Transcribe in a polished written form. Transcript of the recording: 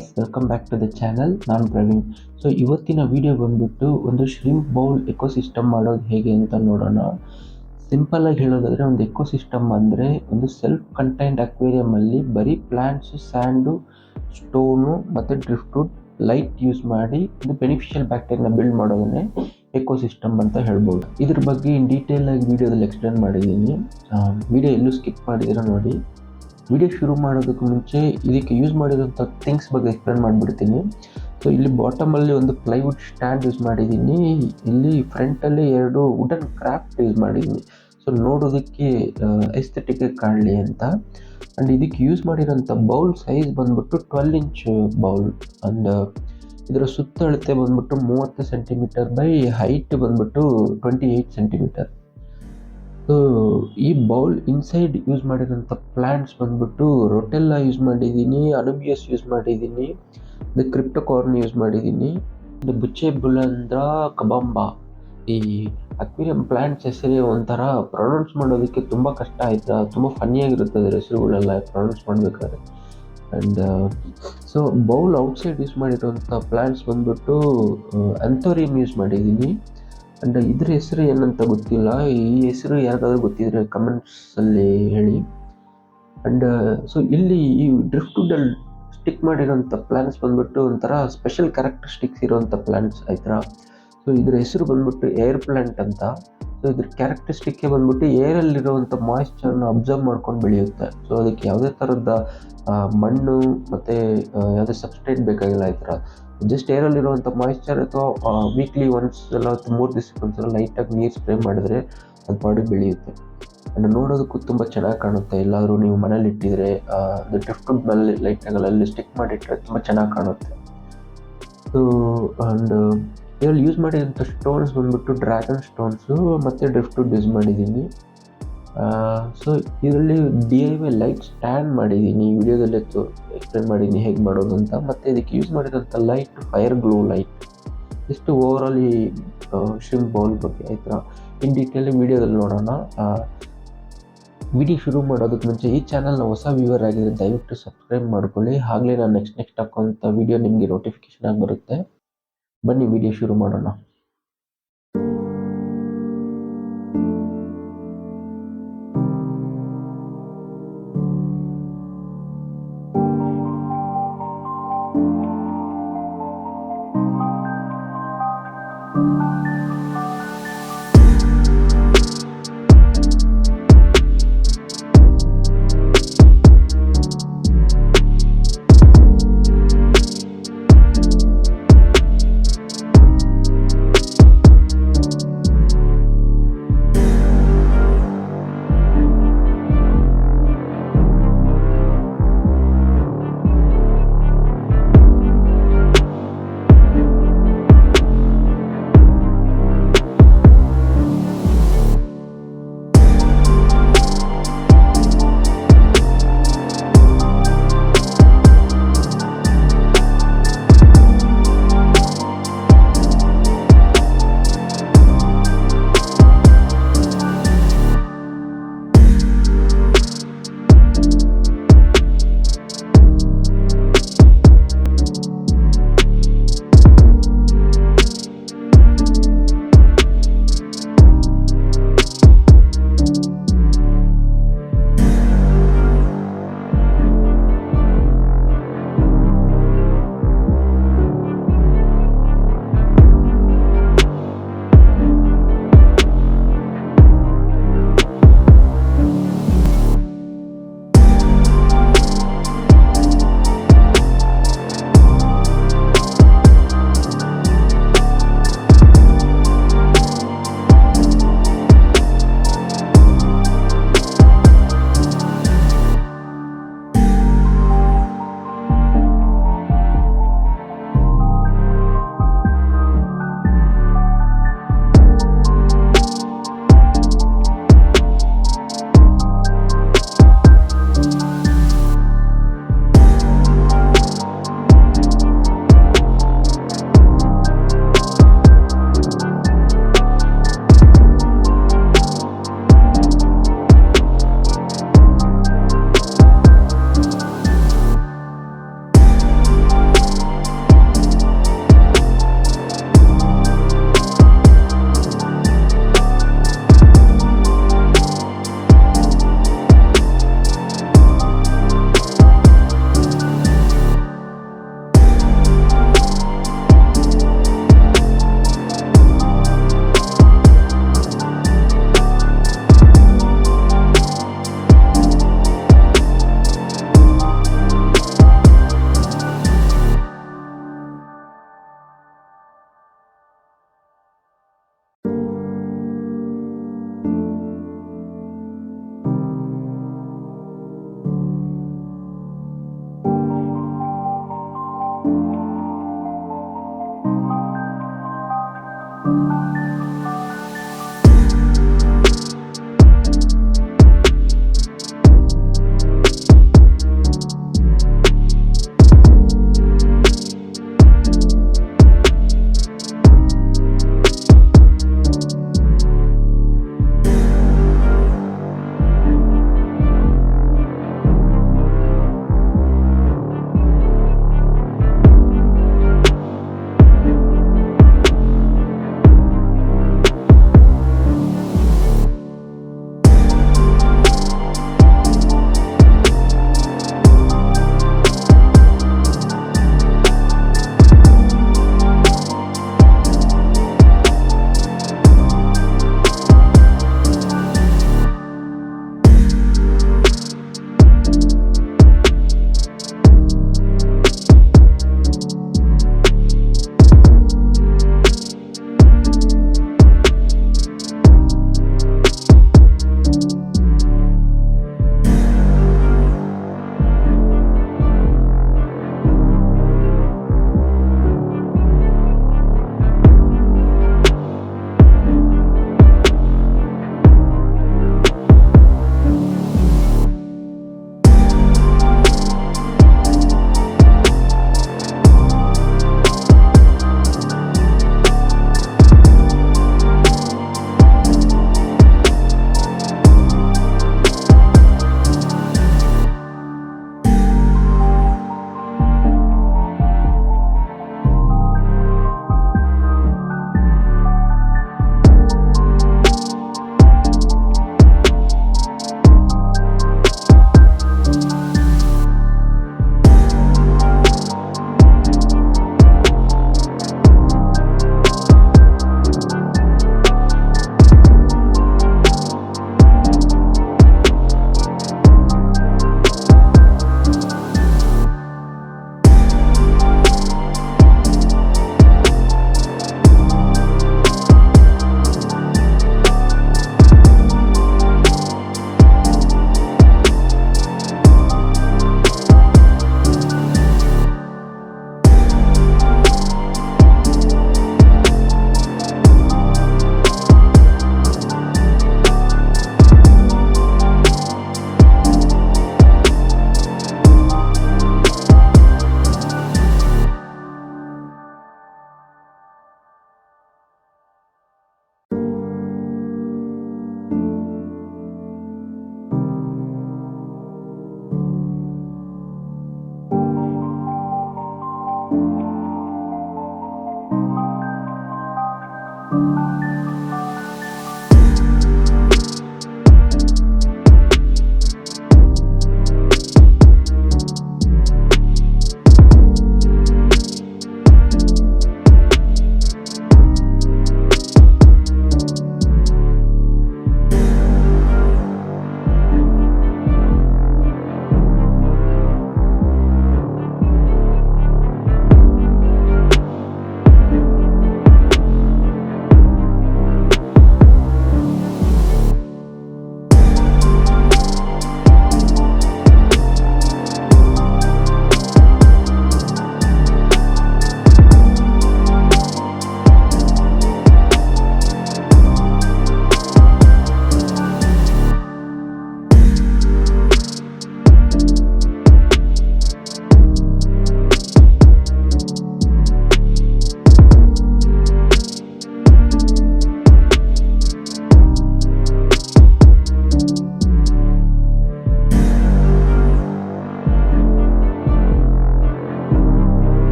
Guys, welcome back to the channel. ನಾನು Praveen. So ಇವತ್ತಿನ video ಬಂದ್ಬಿಟ್ಟು ಒಂದು ಶ್ರಿಂಪ್ ಬೌಲ್ ಎಕೋಸಿಸ್ಟಮ್ ಮಾಡೋದು ಹೇಗೆ ಅಂತ ನೋಡೋಣ. ಸಿಂಪಲ್ ಆಗಿ ಹೇಳೋದಾದರೆ, ಒಂದು ಎಕೋಸಿಸ್ಟಮ್ ಅಂದರೆ ಒಂದು ಸೆಲ್ಫ್ ಕಂಟೈನ್ಡ್ ಅಕ್ವೇರಿಯಮಲ್ಲಿ ಬರೀ ಪ್ಲಾಂಟ್ಸು, ಸ್ಯಾಂಡು, ಸ್ಟೋನು ಮತ್ತು ಡ್ರಿಫ್ಟ್ವುಡ್ ಲೈಟ್ ಯೂಸ್ ಮಾಡಿ ಒಂದು ಬೆನಿಫಿಷಿಯಲ್ ಬ್ಯಾಕ್ಟೀರಿಯಾನ ಬಿಲ್ಡ್ ಮಾಡೋದನ್ನೇ ಎಕೋಸಿಸ್ಟಮ್ ಅಂತ ಹೇಳ್ಬೋದು. ಇದ್ರ ಬಗ್ಗೆ ಇನ್ ಡೀಟೇಲ್ ಆಗಿ ವಿಡಿಯೋದಲ್ಲಿ ಎಕ್ಸ್ಪ್ಲೇನ್ ಮಾಡಿದ್ದೀನಿ. ವಿಡಿಯೋ ಎಲ್ಲೂ ಸ್ಕಿಪ್ ಮಾಡಿದಿರ ನೋಡಿ. ವಿಡಿಯೋ ಶುರು ಮಾಡೋದಕ್ಕೆ ಮುಂಚೆ ಇದಕ್ಕೆ ಯೂಸ್ ಮಾಡಿರೋಂಥ ಥಿಂಗ್ಸ್ ಬಗ್ಗೆ ಎಕ್ಸ್ಪ್ಲೇನ್ ಮಾಡಿಬಿಡ್ತೀನಿ. ಸೊ ಇಲ್ಲಿ ಬಾಟಮಲ್ಲಿ ಒಂದು ಪ್ಲೈವುಡ್ ಸ್ಟ್ಯಾಂಡ್ ಯೂಸ್ ಮಾಡಿದ್ದೀನಿ. ಇಲ್ಲಿ ಫ್ರಂಟಲ್ಲಿ 2 ವುಡನ್ ಕ್ರಾಫ್ಟ್ ಯೂಸ್ ಮಾಡಿದ್ದೀನಿ. ಸೊ ನೋಡೋದಕ್ಕೆ ಎಸ್ಥೆಟಿಕ್ ಕಾಣಲಿ ಅಂತ. ಆ್ಯಂಡ್ ಇದಕ್ಕೆ ಯೂಸ್ ಮಾಡಿರೋಂಥ ಬೌಲ್ ಸೈಜ್ ಬಂದ್ಬಿಟ್ಟು 12 ಇಂಚ್ ಬೌಲ್. ಆ್ಯಂಡ್ ಇದರ ಸುತ್ತ ಅಳತೆ ಬಂದ್ಬಿಟ್ಟು 30 ಸೆಂಟಿಮೀಟರ್ ಬೈ ಹೈಟ್ ಬಂದ್ಬಿಟ್ಟು 28 ಸೆಂಟಿಮೀಟರ್. ಸೊ ಈ ಬೌಲ್ ಇನ್ಸೈಡ್ ಯೂಸ್ ಮಾಡಿರೋಂಥ ಪ್ಲ್ಯಾಂಟ್ಸ್ ಬಂದ್ಬಿಟ್ಟು ರೊಟೆಲ್ಲಾ ಯೂಸ್ ಮಾಡಿದ್ದೀನಿ, ಅನುಬಿಯಸ್ ಯೂಸ್ ಮಾಡಿದ್ದೀನಿ, ಕ್ರಿಪ್ಟೋಕಾರ್ನ್ ಯೂಸ್ ಮಾಡಿದ್ದೀನಿ, ಬುಚ್ಚೆ ಬುಲಂದ್ರ ಕಬಾಂಬಾ. ಈ ಅಕ್ವೇರಿಯಂ ಪ್ಲ್ಯಾಂಟ್ಸ್ ಹೆಸರೇ ಒಂಥರ ಪ್ರೊನೌನ್ಸ್ ಮಾಡೋದಕ್ಕೆ ತುಂಬ ಕಷ್ಟ ಆಯ್ತಾ, ತುಂಬ ಫನ್ನಿಯಾಗಿರುತ್ತೆ ಅದರ ಹೆಸರುಗಳೆಲ್ಲ ಪ್ರೊನೌನ್ಸ್ ಮಾಡಬೇಕಾದ್ರೆ. And so bowl outside use ಮಾಡಿರೋಂಥ ಪ್ಲ್ಯಾಂಟ್ಸ್ ಬಂದ್ಬಿಟ್ಟು ಆಂಥೋರಿಯಂ ಯೂಸ್ ಮಾಡಿದ್ದೀನಿ. ಆ್ಯಂಡ್ ಇದ್ರ ಹೆಸರು ಏನಂತ ಗೊತ್ತಿಲ್ಲ. ಈ ಹೆಸರು ಯಾರಿಗಾದ್ರೂ ಗೊತ್ತಿದ್ರೆ ಕಮೆಂಟ್ಸಲ್ಲಿ ಹೇಳಿ. ಆ್ಯಂಡ್ ಸೊ ಇಲ್ಲಿ ಈ ಡ್ರಿಫ್ಟ್ವುಡಲ್ಲಿ ಸ್ಟಿಕ್ ಮಾಡಿರೋಂಥ ಪ್ಲ್ಯಾಂಟ್ಸ್ ಬಂದ್ಬಿಟ್ಟು ಒಂಥರ ಸ್ಪೆಷಲ್ ಕ್ಯಾರೆಕ್ಟರಿಸ್ಟಿಕ್ಸ್ ಇರೋವಂಥ ಪ್ಲ್ಯಾಂಟ್ಸ್ ಆಯ್ತಾ. ಸೊ ಇದ್ರ ಹೆಸರು ಬಂದ್ಬಿಟ್ಟು ಏರ್ ಪ್ಲ್ಯಾಂಟ್ ಅಂತ. ಸೊ ಇದ್ರ ಕ್ಯಾರೆಕ್ಟರಿಸ್ಟಿಕ್ಕೇ ಬಂದ್ಬಿಟ್ಟು ಏರಲ್ಲಿರುವಂಥ ಮಾಯಿಶ್ಚರ್ನ ಅಬ್ಸರ್ವ್ ಮಾಡ್ಕೊಂಡು ಬೆಳೆಯುತ್ತೆ. ಸೊ ಅದಕ್ಕೆ ಯಾವುದೇ ಥರದ ಮಣ್ಣು ಮತ್ತು ಯಾವುದೇ ಸಬ್ಸ್ಟ್ರೇಟ್ ಬೇಕಾಗಿಲ್ಲ. ಈ ಥರ ಜಸ್ಟ್ ಏರಲ್ಲಿರುವಂಥ ಮಾಯಿಶ್ಚರ್ ಅಥವಾ ವೀಕ್ಲಿ ಒನ್ಸ್ ಎಲ್ಲ 3 ದಿವಸಕ್ಕೆ ಒಂದ್ಸಲ ಲೈಟಾಗಿ ನೀರು ಸ್ಪ್ರೇ ಮಾಡಿದ್ರೆ ಅದು ಪಾಡಿಗೆ ಬೆಳೆಯುತ್ತೆ. ಆ್ಯಂಡ್ ನೋಡೋದಕ್ಕೂ ತುಂಬ ಚೆನ್ನಾಗಿ ಕಾಣುತ್ತೆ. ಎಲ್ಲಾದರೂ ನೀವು ಮನೇಲಿ ಇಟ್ಟಿದ್ರೆ ಅದು ಡ್ರಿಫ್ಟ್ವುಡ್ ಮೇಲೆ ಲೈಟಾಗಲ್ಲಿ ಸ್ಟಿಕ್ ಮಾಡಿಟ್ರೆ ತುಂಬ ಚೆನ್ನಾಗಿ ಕಾಣುತ್ತೆ. ಸೊ ಆ್ಯಂಡ್ ಇದರಲ್ಲಿ ಯೂಸ್ ಮಾಡಿರೋಂಥ ಸ್ಟೋನ್ಸ್ ಬಂದ್ಬಿಟ್ಟು ಡ್ರ್ಯಾಗನ್ ಸ್ಟೋನ್ಸು ಮತ್ತು ಡ್ರಿಫ್ಟ್ವುಡ್ ಯೂಸ್ ಮಾಡಿದ್ದೀನಿ. ಸೊ ಇದರಲ್ಲಿ DIY ಲೈಟ್ ಸ್ಟ್ಯಾಂಡ್ ಮಾಡಿದ್ದೀನಿ, ವಿಡಿಯೋದಲ್ಲೇ ಎಕ್ಸ್ಪ್ಲೇನ್ ಮಾಡಿದ್ದೀನಿ ಹೇಗೆ ಮಾಡೋದು ಅಂತ. ಮತ್ತು ಇದಕ್ಕೆ ಯೂಸ್ ಮಾಡಿರೋಂಥ ಲೈಟ್ ಫೈರ್ ಗ್ಲೋ ಲೈಟ್. ಇಷ್ಟು ಓವರಾಲ್ ಈ ಶ್ರಿಂಪ್ ಬೌಲ್ ಬಗ್ಗೆ ಆಯ್ತಾ. ಇನ್ ಡೀಟೇಲ್ ವಿಡಿಯೋದಲ್ಲಿ ನೋಡೋಣ. ವಿಡಿಯೋ ಶುರು ಮಾಡೋದಕ್ಕೆ ಮುಂಚೆ ಈ ಚಾನಲ್ನ ಹೊಸ ವ್ಯೂವರ್ ಆಗಿದ್ರೆ ದಯವಿಟ್ಟು ಸಬ್ಸ್ಕ್ರೈಬ್ ಮಾಡ್ಕೊಳ್ಳಿ. ಆಗಲೇ ನಾನು ನೆಕ್ಸ್ಟ್ ಹಾಕೋಂಥ ವಿಡಿಯೋ ನಿಮಗೆ ನೋಟಿಫಿಕೇಶನ್ ಆಗಿ ಬರುತ್ತೆ. ಬನ್ನಿ ವಿಡಿಯೋ ಶುರು ಮಾಡೋಣ.